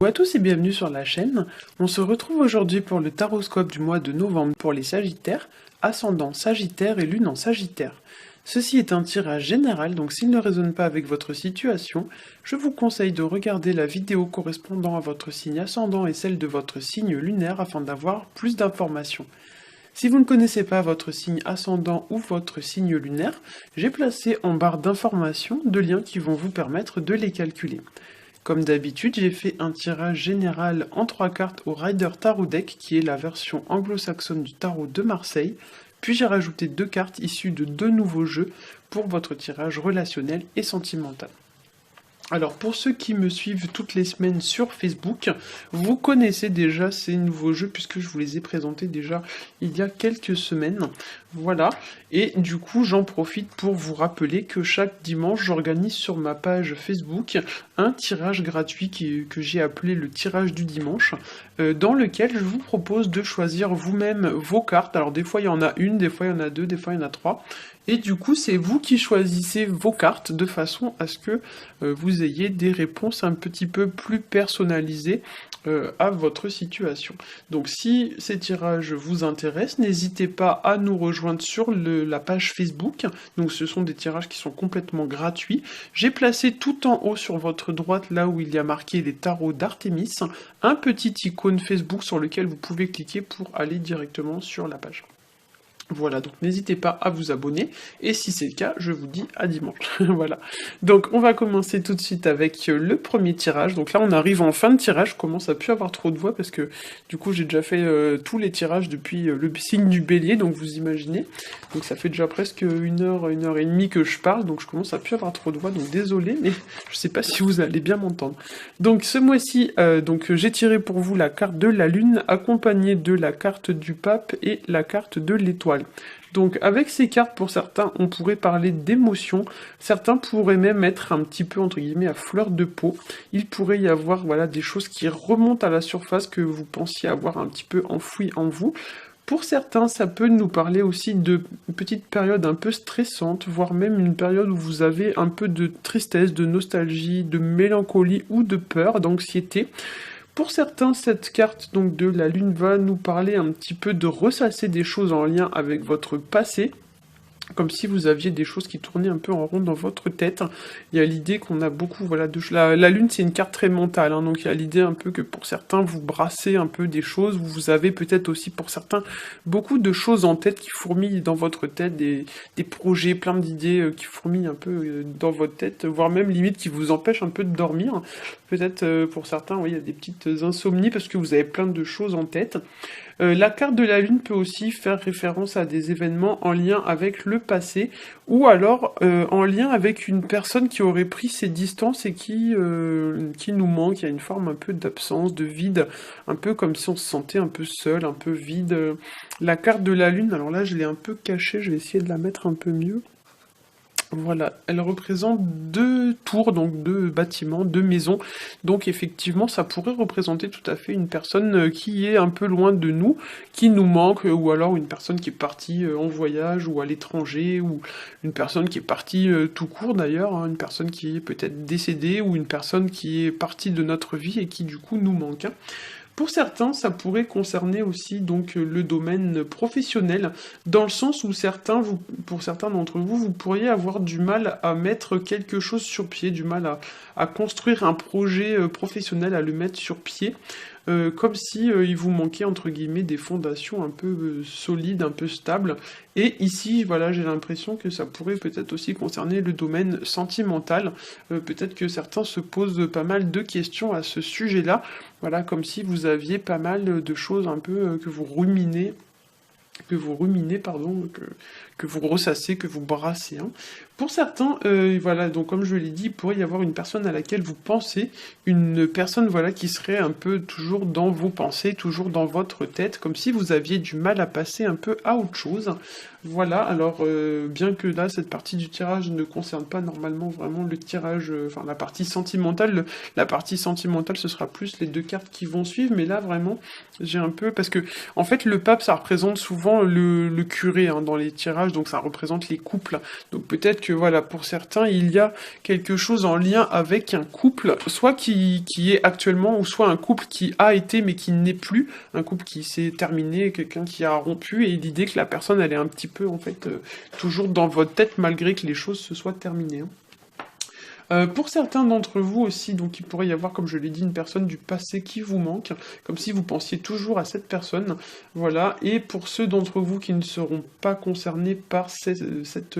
Bonjour à tous et bienvenue sur la chaîne. On se retrouve aujourd'hui pour le taroscope du mois de novembre pour les Sagittaires, ascendant Sagittaire et lune en Sagittaire. Ceci est un tirage général, donc s'il ne résonne pas avec votre situation, je vous conseille de regarder la vidéo correspondant à votre signe ascendant et celle de votre signe lunaire afin d'avoir plus d'informations. Si vous ne connaissez pas votre signe ascendant ou votre signe lunaire, j'ai placé en barre d'informations deux liens qui vont vous permettre de les calculer. Comme d'habitude, j'ai fait un tirage général en 3 cartes au Rider Tarot Deck, qui est la version anglo-saxonne du tarot de Marseille, puis j'ai rajouté 2 cartes issues de 2 nouveaux jeux pour votre tirage relationnel et sentimental. Alors pour ceux qui me suivent toutes les semaines sur Facebook, vous connaissez déjà ces nouveaux jeux puisque je vous les ai présentés déjà il y a quelques semaines. Voilà, et du coup j'en profite pour vous rappeler que chaque dimanche j'organise sur ma page Facebook un tirage gratuit que j'ai appelé le tirage du dimanche, dans lequel je vous propose de choisir vous-même vos cartes. Alors des fois il y en a une, des fois il y en a deux, des fois il y en a trois. Et du coup, c'est vous qui choisissez vos cartes de façon à ce que vous ayez des réponses un petit peu plus personnalisées à votre situation. Donc si ces tirages vous intéressent, n'hésitez pas à nous rejoindre sur la page Facebook. Donc ce sont des tirages qui sont complètement gratuits. J'ai placé tout en haut sur votre droite, là où il y a marqué les tarots d'Artémis, un petit icône Facebook sur lequel vous pouvez cliquer pour aller directement sur la page. Voilà, donc n'hésitez pas à vous abonner, et si c'est le cas, je vous dis à dimanche. Voilà, donc on va commencer tout de suite avec le premier tirage. Donc là on arrive en fin de tirage, je commence à plus avoir trop de voix, parce que du coup j'ai déjà fait tous les tirages depuis le signe du bélier, donc vous imaginez. Donc ça fait déjà presque une heure et demie que je parle, donc je commence à plus avoir trop de voix, donc désolé, mais je sais pas si vous allez bien m'entendre. Donc ce mois-ci, j'ai tiré pour vous la carte de la lune, accompagnée de la carte du pape et la carte de l'étoile. Donc avec ces cartes, pour certains, on pourrait parler d'émotions, certains pourraient même être un petit peu, entre guillemets, à fleur de peau. Il pourrait y avoir, voilà, des choses qui remontent à la surface que vous pensiez avoir un petit peu enfouies en vous. Pour certains, ça peut nous parler aussi de petites périodes un peu stressantes, voire même une période où vous avez un peu de tristesse, de nostalgie, de mélancolie ou de peur, d'anxiété. Pour certains, cette carte donc de la lune va nous parler un petit peu de ressasser des choses en lien avec votre passé, comme si vous aviez des choses qui tournaient un peu en rond dans votre tête. Il y a l'idée qu'on a beaucoup, voilà, la lune c'est une carte très mentale, hein, donc il y a l'idée un peu que pour certains vous brassez un peu des choses, vous avez peut-être aussi pour certains beaucoup de choses en tête qui fourmillent dans votre tête, des projets, plein d'idées qui fourmillent un peu dans votre tête, voire même limite qui vous empêchent un peu de dormir. Peut-être pour certains, oui, il y a des petites insomnies parce que vous avez plein de choses en tête. La carte de la lune peut aussi faire référence à des événements en lien avec le passé, ou alors en lien avec une personne qui aurait pris ses distances et qui nous manque. Il y a une forme un peu d'absence, de vide, un peu comme si on se sentait un peu seul, un peu vide. La carte de la lune, alors là je l'ai un peu cachée, je vais essayer de la mettre un peu mieux. Voilà, elle représente 2 tours, donc 2 bâtiments, 2 maisons. Donc effectivement, ça pourrait représenter tout à fait une personne qui est un peu loin de nous, qui nous manque, ou alors une personne qui est partie en voyage ou à l'étranger, ou une personne qui est partie tout court d'ailleurs, hein, une personne qui est peut-être décédée, ou une personne qui est partie de notre vie et qui du coup nous manque. Hein. Pour certains, ça pourrait concerner aussi donc le domaine professionnel, dans le sens où pour certains d'entre vous, vous pourriez avoir du mal à mettre quelque chose sur pied, du mal à construire un projet professionnel, à le mettre sur pied, comme si il vous manquait entre guillemets des fondations un peu solides, un peu stables. Et ici, voilà, j'ai l'impression que ça pourrait peut-être aussi concerner le domaine sentimental. Peut-être que certains se posent pas mal de questions à ce sujet-là. Voilà, comme si vous aviez pas mal de choses un peu que vous ruminez, que vous ressassez, que vous brassez. Hein. Pour certains, voilà, donc comme je l'ai dit, il pourrait y avoir une personne à laquelle vous pensez, une personne voilà qui serait un peu toujours dans vos pensées, toujours dans votre tête, comme si vous aviez du mal à passer un peu à autre chose. Voilà, alors bien que là, cette partie du tirage ne concerne pas normalement vraiment le tirage, enfin la partie sentimentale, la partie sentimentale ce sera plus les 2 cartes qui vont suivre, mais là vraiment, j'ai un peu, parce que en fait le pape ça représente souvent le curé, hein, dans les tirages donc ça représente les couples. Donc peut-être que voilà, pour certains, il y a quelque chose en lien avec un couple, soit qui est actuellement, ou soit un couple qui a été mais qui n'est plus, un couple qui s'est terminé, quelqu'un qui a rompu, et l'idée que la personne, elle est un petit peu, en fait, toujours dans votre tête, malgré que les choses se soient terminées. Hein. Pour certains d'entre vous aussi, donc il pourrait y avoir, comme je l'ai dit, une personne du passé qui vous manque, comme si vous pensiez toujours à cette personne, voilà, et pour ceux d'entre vous qui ne seront pas concernés par cette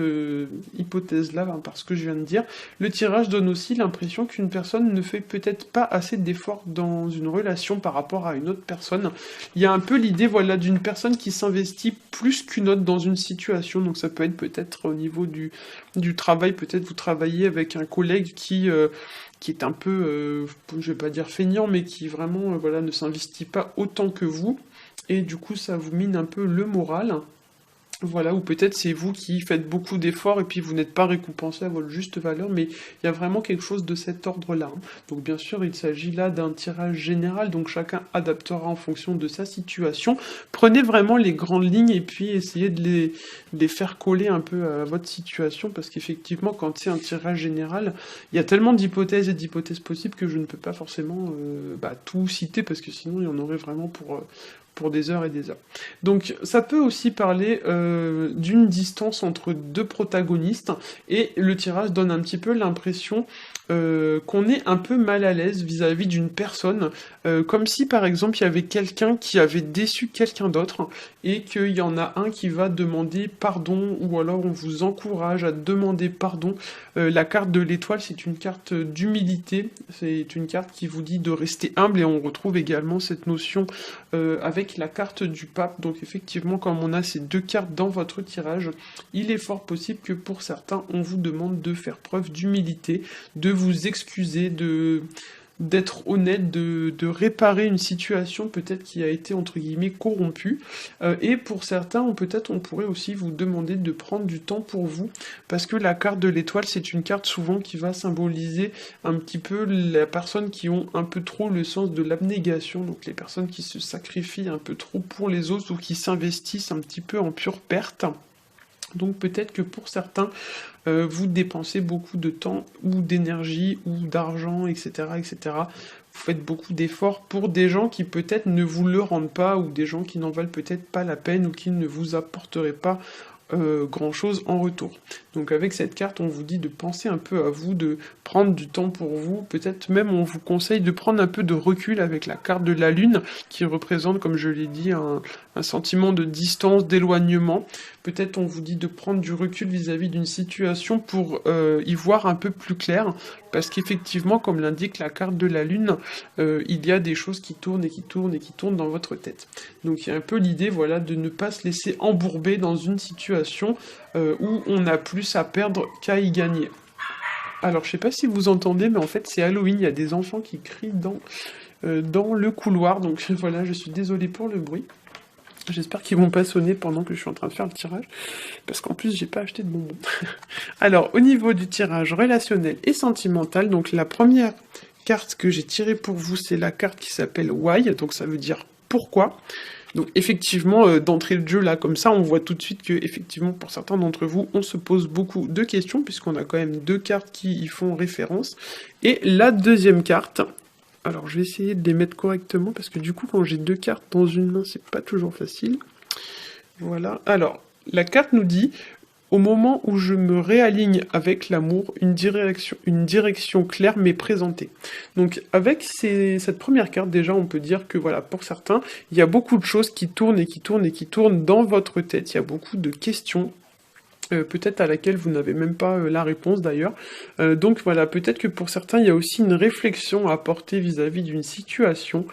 hypothèse-là, hein, par ce que je viens de dire, le tirage donne aussi l'impression qu'une personne ne fait peut-être pas assez d'efforts dans une relation par rapport à une autre personne. Il y a un peu l'idée, voilà, d'une personne qui s'investit plus qu'une autre dans une situation, donc ça peut être peut-être au niveau du travail, peut-être vous travaillez avec un collègue qui est un peu, je vais pas dire feignant, mais qui vraiment voilà, ne s'investit pas autant que vous, et du coup ça vous mine un peu le moral. Voilà, ou peut-être c'est vous qui faites beaucoup d'efforts et puis vous n'êtes pas récompensé à votre juste valeur, mais il y a vraiment quelque chose de cet ordre-là. Hein. Donc bien sûr, il s'agit là d'un tirage général, donc chacun adaptera en fonction de sa situation. Prenez vraiment les grandes lignes et puis essayez de les faire coller un peu à votre situation, parce qu'effectivement, quand c'est un tirage général, il y a tellement d'hypothèses et d'hypothèses possibles que je ne peux pas forcément tout citer, parce que sinon il y en aurait vraiment pour des heures et des heures. Donc ça peut aussi parler d'une distance entre deux protagonistes, et le tirage donne un petit peu l'impression qu'on est un peu mal à l'aise vis-à-vis d'une personne, comme si par exemple il y avait quelqu'un qui avait déçu quelqu'un d'autre, et qu'il y en a un qui va demander pardon, ou alors on vous encourage à demander pardon. La carte de l'étoile, c'est une carte d'humilité, c'est une carte qui vous dit de rester humble, et on retrouve également cette notion avec la carte du pape. Donc effectivement, comme on a ces deux cartes dans votre tirage, il est fort possible que pour certains, on vous demande de faire preuve d'humilité, de vous excuser, d'être honnête, de réparer une situation peut-être qui a été entre guillemets corrompue, et pour certains, peut-être on pourrait aussi vous demander de prendre du temps pour vous, parce que la carte de l'étoile, c'est une carte souvent qui va symboliser un petit peu les personnes qui ont un peu trop le sens de l'abnégation, donc les personnes qui se sacrifient un peu trop pour les autres, ou qui s'investissent un petit peu en pure perte. Donc peut-être que pour certains, vous dépensez beaucoup de temps, ou d'énergie, ou d'argent, etc., etc. Vous faites beaucoup d'efforts pour des gens qui peut-être ne vous le rendent pas, ou des gens qui n'en valent peut-être pas la peine, ou qui ne vous apporteraient pas grand-chose en retour. Donc avec cette carte, on vous dit de penser un peu à vous, de prendre du temps pour vous, peut-être même on vous conseille de prendre un peu de recul avec la carte de la lune, qui représente, comme je l'ai dit, un sentiment de distance, d'éloignement. Peut-être on vous dit de prendre du recul vis-à-vis d'une situation pour y voir un peu plus clair, parce qu'effectivement, comme l'indique la carte de la lune, il y a des choses qui tournent et qui tournent et qui tournent dans votre tête. Donc il y a un peu l'idée, voilà, de ne pas se laisser embourber dans une situation où on a plus à perdre qu'à y gagner. Alors je sais pas si vous entendez, mais en fait c'est Halloween, il y a des enfants qui crient dans le couloir, donc voilà, je suis désolée pour le bruit. J'espère qu'ils vont pas sonner pendant que je suis en train de faire le tirage, parce qu'en plus j'ai pas acheté de bonbons. Alors au niveau du tirage relationnel et sentimental, donc la première carte que j'ai tirée pour vous, c'est la carte qui s'appelle Why, donc ça veut dire pourquoi. Donc effectivement, d'entrée de jeu là comme ça, on voit tout de suite que effectivement pour certains d'entre vous, on se pose beaucoup de questions, puisqu'on a quand même deux cartes qui y font référence. Et la deuxième carte, alors je vais essayer de les mettre correctement, parce que du coup quand j'ai deux cartes dans une main, c'est pas toujours facile. Voilà, alors la carte nous dit: au moment où je me réaligne avec l'amour, une direction claire m'est présentée. Donc avec cette première carte, déjà on peut dire que voilà, pour certains, il y a beaucoup de choses qui tournent et qui tournent et qui tournent dans votre tête, il y a beaucoup de questions, peut-être à laquelle vous n'avez même pas la réponse d'ailleurs. Donc voilà, peut-être que pour certains, il y a aussi une réflexion à apporter vis-à-vis d'une situation.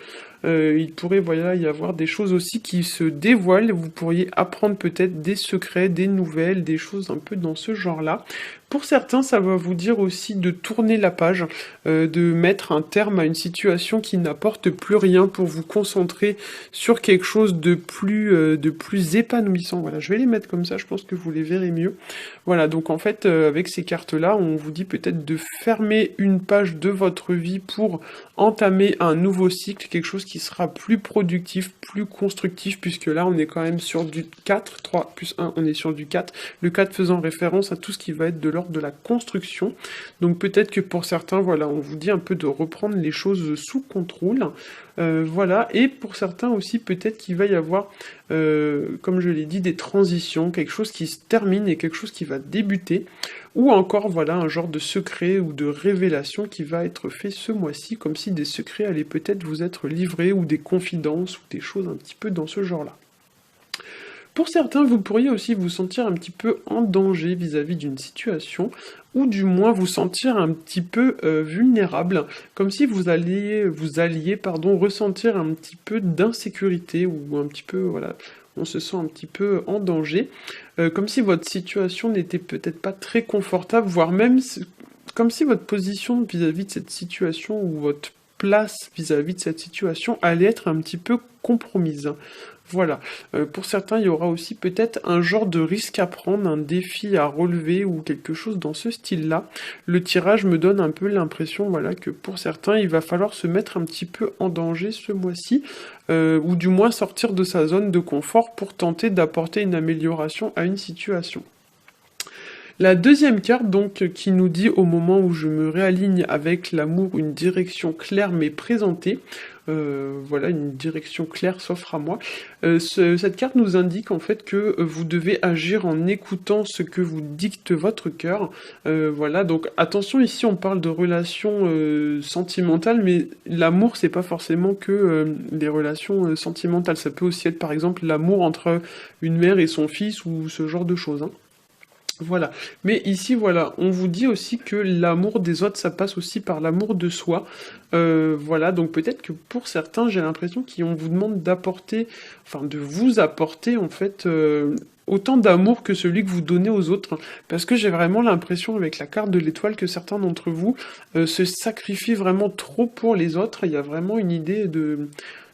Il pourrait voilà, y avoir des choses aussi qui se dévoilent, vous pourriez apprendre peut-être des secrets, des nouvelles, des choses un peu dans ce genre-là. Pour certains, ça va vous dire aussi de tourner la page, de mettre un terme à une situation qui n'apporte plus rien, pour vous concentrer sur quelque chose de plus épanouissant. Voilà, je vais les mettre comme ça, je pense que vous les verrez mieux. Voilà, donc en fait, avec ces cartes-là, on vous dit peut-être de fermer une page de votre vie pour entamer un nouveau cycle, quelque chose qui sera plus productif, plus constructif, puisque là on est quand même sur du 4, 3 plus 1, on est sur du 4, le 4 faisant référence à tout ce qui va être de l'ordre de la construction. Donc peut-être que pour certains, voilà, on vous dit un peu de reprendre les choses sous contrôle, voilà, et pour certains aussi, peut-être qu'il va y avoir, comme je l'ai dit, des transitions, quelque chose qui se termine et quelque chose qui va débuter, ou encore, voilà, un genre de secret ou de révélation qui va être fait ce mois-ci, comme si des secrets allaient peut-être vous être livrés, ou des confidences, ou des choses un petit peu dans ce genre-là. Pour certains, vous pourriez aussi vous sentir un petit peu en danger vis-à-vis d'une situation, ou du moins vous sentir un petit peu vulnérable, comme si vous alliez ressentir un petit peu d'insécurité, ou un petit peu, voilà, on se sent un petit peu en danger, comme si votre situation n'était peut-être pas très confortable, voire même comme si votre position vis-à-vis de cette situation, ou votre place vis-à-vis de cette situation allait être un petit peu compromise. Voilà. Pour certains, il y aura aussi peut-être un genre de risque à prendre, un défi à relever ou quelque chose dans ce style-là. Le tirage me donne un peu l'impression, voilà, que pour certains, il va falloir se mettre un petit peu en danger ce mois-ci, ou du moins sortir de sa zone de confort pour tenter d'apporter une amélioration à une situation. La deuxième carte, donc, qui nous dit au moment où je me réaligne avec l'amour, une direction claire mais présentée. Voilà, une direction claire s'offre à moi. Cette carte nous indique en fait que vous devez agir en écoutant ce que vous dicte votre cœur. Voilà, donc attention, ici on parle de relations sentimentales, mais l'amour c'est pas forcément que les relations sentimentales. Ça peut aussi être par exemple l'amour entre une mère et son fils ou ce genre de choses, hein. Voilà. Mais ici, voilà, on vous dit aussi que l'amour des autres, ça passe aussi par l'amour de soi. Voilà, donc peut-être que pour certains, j'ai l'impression qu'on vous demande d'apporter, enfin de vous apporter en fait autant d'amour que celui que vous donnez aux autres. Parce que j'ai vraiment l'impression avec la carte de l'étoile que certains d'entre vous se sacrifient vraiment trop pour les autres. Il y a vraiment une idée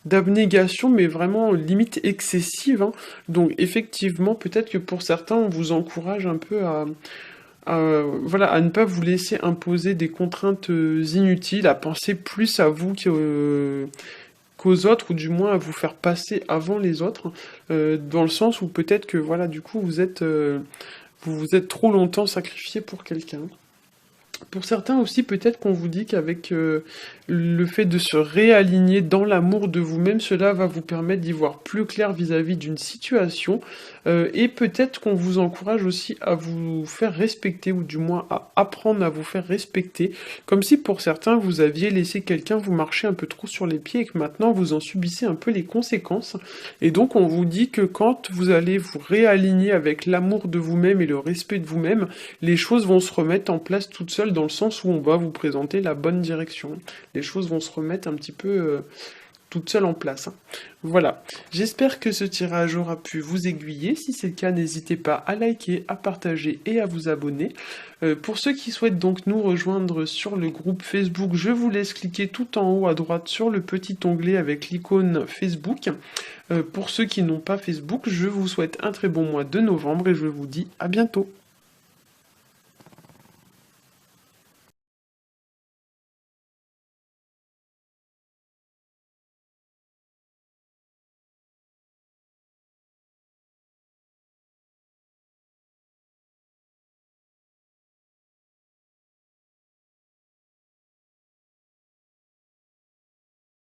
d'abnégation, mais vraiment limite excessive, hein. Donc effectivement, peut-être que pour certains, on vous encourage un peu voilà, à ne pas vous laisser imposer des contraintes inutiles, à penser plus à vous qu'aux autres, ou du moins à vous faire passer avant les autres, dans le sens où peut-être que voilà, du coup, vous vous êtes trop longtemps sacrifié pour quelqu'un. Pour certains aussi, peut-être qu'on vous dit qu'avec le fait de se réaligner dans l'amour de vous-même, cela va vous permettre d'y voir plus clair vis-à-vis d'une situation, et peut-être qu'on vous encourage aussi à vous faire respecter, ou du moins à apprendre à vous faire respecter, comme si pour certains vous aviez laissé quelqu'un vous marcher un peu trop sur les pieds et que maintenant vous en subissez un peu les conséquences. Et donc on vous dit que quand vous allez vous réaligner avec l'amour de vous-même et le respect de vous-même, les choses vont se remettre en place toutes seules, dans le sens où on va vous présenter la bonne direction. Les choses vont se remettre un petit peu toutes seules en place, hein. Voilà, j'espère que ce tirage aura pu vous aiguiller. Si c'est le cas, n'hésitez pas à liker, à partager et à vous abonner. Pour ceux qui souhaitent donc nous rejoindre sur le groupe Facebook, je vous laisse cliquer tout en haut à droite sur le petit onglet avec l'icône Facebook. Pour ceux qui n'ont pas Facebook, je vous souhaite un très bon mois de novembre et je vous dis à bientôt.